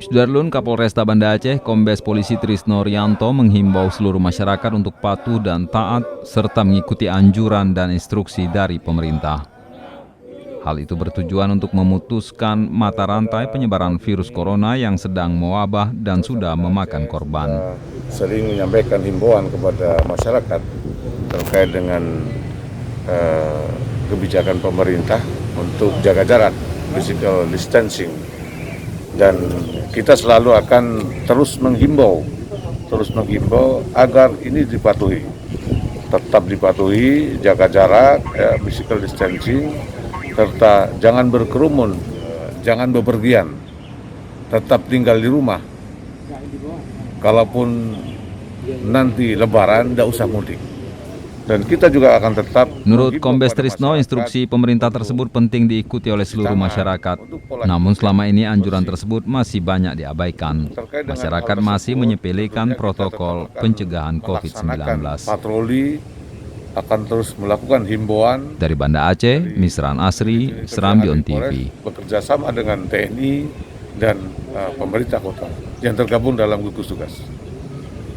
Sudarlun, Kapolresta Banda Aceh, Kombes Polisi Trisno Rianto menghimbau seluruh masyarakat untuk patuh dan taat serta mengikuti anjuran dan instruksi dari pemerintah. Hal itu bertujuan untuk memutuskan mata rantai penyebaran virus corona yang sedang mewabah dan sudah memakan korban. Sering menyampaikan himbauan kepada masyarakat terkait dengan kebijakan pemerintah untuk jaga jarak, physical distancing. Dan kita selalu akan terus menghimbau agar ini dipatuhi, tetap dipatuhi, jaga jarak, physical distancing, serta jangan berkerumun, jangan bepergian, tetap tinggal di rumah. Kalaupun nanti Lebaran, tidak usah mudik. Dan kita juga akan tetap. Menurut Kombes Trisno, instruksi pemerintah tersebut penting diikuti oleh seluruh masyarakat. Namun selama ini anjuran tersebut masih banyak diabaikan. Masyarakat masih menyepelekan protokol pencegahan COVID-19. Patroli akan terus melakukan himbauan. Dari Banda Aceh, Misran Asri, Serambion TV. Bekerja sama dengan TNI dan pemerintah kota yang tergabung dalam gugus tugas.